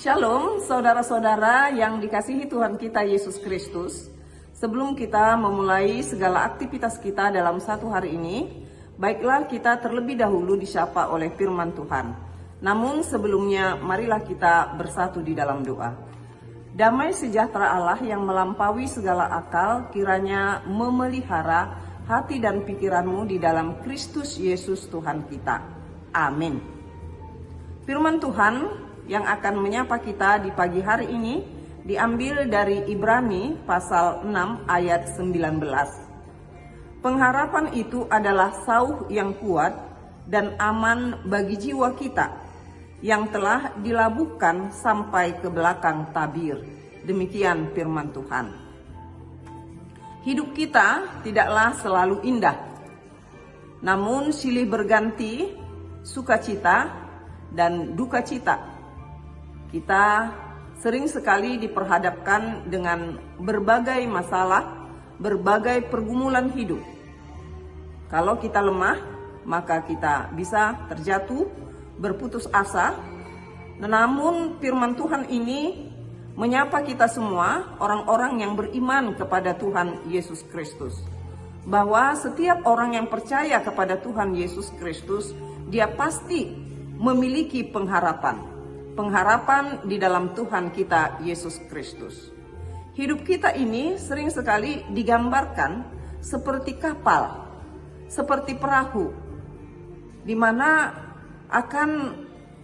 Shalom saudara-saudara yang dikasihi Tuhan kita Yesus Kristus. Sebelum kita memulai segala aktivitas kita dalam satu hari ini, baiklah kita terlebih dahulu disapa oleh firman Tuhan. Namun sebelumnya marilah kita bersatu di dalam doa. Damai sejahtera Allah yang melampaui segala akal kiranya memelihara hati dan pikiranmu di dalam Kristus Yesus Tuhan kita. Amin. Firman Tuhan yang akan menyapa kita di pagi hari ini diambil dari Ibrani pasal 6 ayat 19. Pengharapan itu adalah sauh yang kuat dan aman bagi jiwa kita yang telah dilabuhkan sampai ke belakang tabir. Demikian firman Tuhan. Hidup kita tidaklah selalu indah, namun silih berganti sukacita dan duka cita. Kita sering sekali diperhadapkan dengan berbagai masalah, berbagai pergumulan hidup. Kalau kita lemah, maka kita bisa terjatuh, berputus asa. Namun firman Tuhan ini menyapa kita semua, orang-orang yang beriman kepada Tuhan Yesus Kristus. Bahwa setiap orang yang percaya kepada Tuhan Yesus Kristus, dia pasti memiliki pengharapan. Pengharapan di dalam Tuhan kita Yesus Kristus. Hidup kita ini sering sekali digambarkan seperti kapal, seperti perahu, di mana akan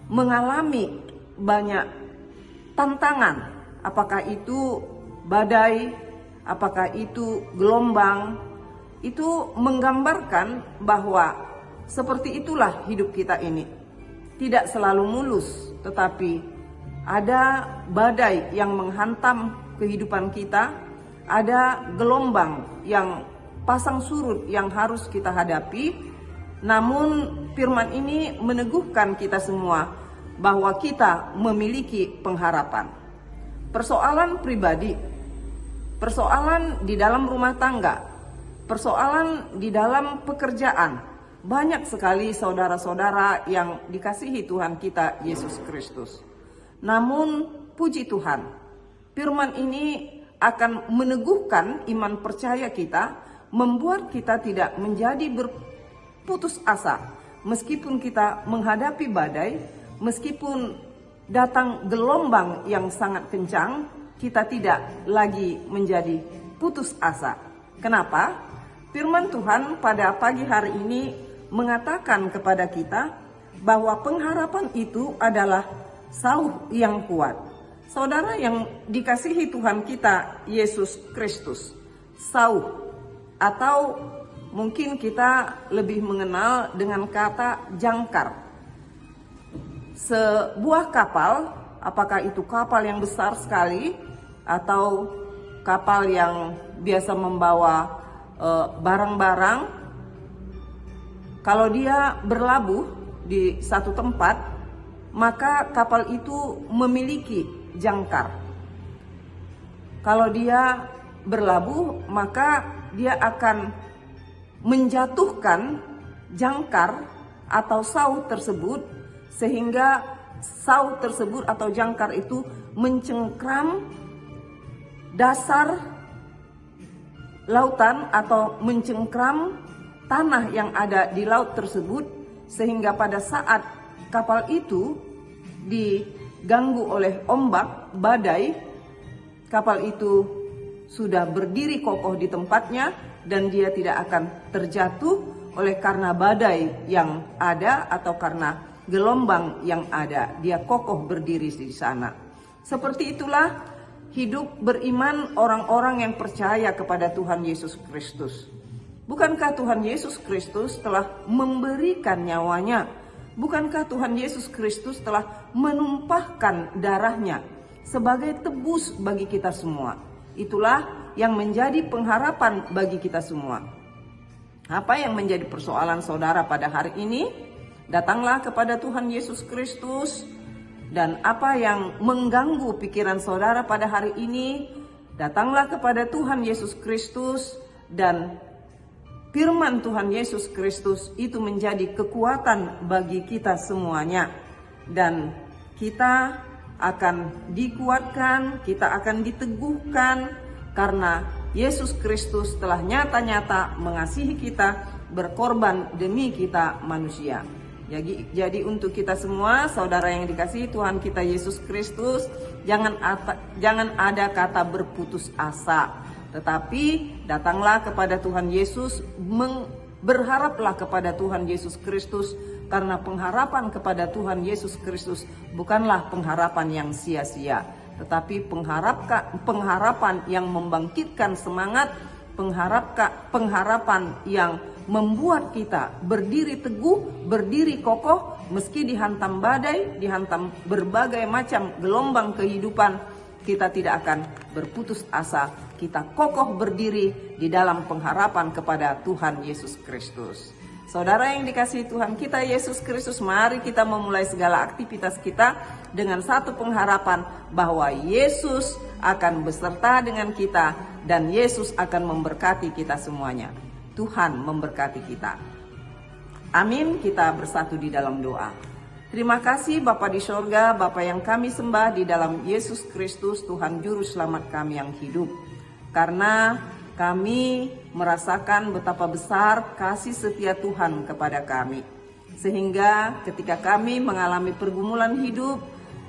mengalami banyak tantangan, apakah itu badai, apakah itu gelombang. Itu menggambarkan bahwa seperti itulah hidup kita ini. Tidak selalu mulus, tetapi ada badai yang menghantam kehidupan kita, ada gelombang yang pasang surut yang harus kita hadapi. Namun firman ini meneguhkan kita semua bahwa kita memiliki pengharapan. Persoalan pribadi, persoalan di dalam rumah tangga, persoalan di dalam pekerjaan, banyak sekali saudara-saudara yang dikasihi Tuhan kita Yesus Kristus. Namun puji Tuhan, firman ini akan meneguhkan iman percaya kita, membuat kita tidak menjadi berputus asa. Meskipun kita menghadapi badai, meskipun datang gelombang yang sangat kencang, kita tidak lagi menjadi putus asa. Kenapa? Firman Tuhan pada pagi hari ini mengatakan kepada kita bahwa pengharapan itu adalah sauh yang kuat. Saudara yang dikasihi Tuhan kita Yesus Kristus, sauh atau mungkin kita lebih mengenal dengan kata jangkar. Sebuah kapal, apakah itu kapal yang besar sekali atau kapal yang biasa membawa barang-barang, kalau dia berlabuh di satu tempat, maka kapal itu memiliki jangkar. Kalau dia berlabuh, maka dia akan menjatuhkan jangkar atau saut tersebut, sehingga saut tersebut atau jangkar itu mencengkram dasar lautan atau mencengkram tanah yang ada di laut tersebut, sehingga pada saat kapal itu diganggu oleh ombak badai, kapal itu sudah berdiri kokoh di tempatnya dan dia tidak akan terjatuh oleh karena badai yang ada atau karena gelombang yang ada. Dia kokoh berdiri di sana. Seperti itulah hidup beriman orang-orang yang percaya kepada Tuhan Yesus Kristus. Bukankah Tuhan Yesus Kristus telah memberikan nyawanya? Bukankah Tuhan Yesus Kristus telah menumpahkan darahnya sebagai tebus bagi kita semua? Itulah yang menjadi pengharapan bagi kita semua. Apa yang menjadi persoalan saudara pada hari ini? Datanglah kepada Tuhan Yesus Kristus. Dan apa yang mengganggu pikiran saudara pada hari ini? Datanglah kepada Tuhan Yesus Kristus, dan firman Tuhan Yesus Kristus itu menjadi kekuatan bagi kita semuanya. Dan kita akan dikuatkan, kita akan diteguhkan karena Yesus Kristus telah nyata-nyata mengasihi kita, berkorban demi kita manusia. Jadi untuk kita semua, saudara yang dikasihi Tuhan kita Yesus Kristus, jangan ada kata berputus asa, tetapi datanglah kepada Tuhan Yesus, berharaplah kepada Tuhan Yesus Kristus, karena pengharapan kepada Tuhan Yesus Kristus bukanlah pengharapan yang sia-sia, tetapi pengharapan yang membangkitkan semangat, pengharapan yang membuat kita berdiri teguh, berdiri kokoh, meski dihantam badai, dihantam berbagai macam gelombang kehidupan, kita tidak akan berputus asa. Kita kokoh berdiri di dalam pengharapan kepada Tuhan Yesus Kristus. Saudara yang dikasihi Tuhan kita Yesus Kristus, mari kita memulai segala aktivitas kita dengan satu pengharapan bahwa Yesus akan beserta dengan kita dan Yesus akan memberkati kita semuanya. Tuhan memberkati kita. Amin. Kita bersatu di dalam doa. Terima kasih Bapa di sorga, Bapa yang kami sembah di dalam Yesus Kristus, Tuhan Juru Selamat kami yang hidup. Karena kami merasakan betapa besar kasih setia Tuhan kepada kami. Sehingga ketika kami mengalami pergumulan hidup,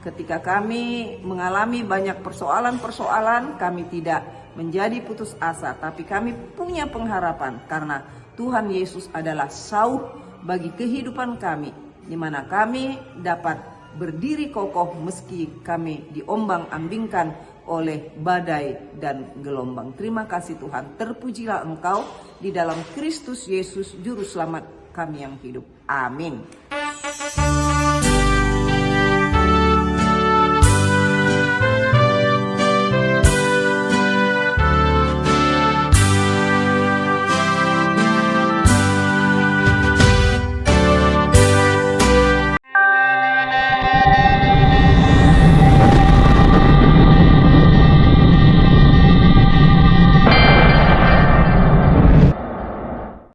ketika kami mengalami banyak persoalan-persoalan, kami tidak menjadi putus asa, tapi kami punya pengharapan karena Tuhan Yesus adalah sauh bagi kehidupan kami, di mana kami dapat berdiri kokoh meski kami diombang-ambingkan oleh badai dan gelombang. Terima kasih Tuhan, terpujilah Engkau di dalam Kristus Yesus Juru Selamat kami yang hidup. Amin.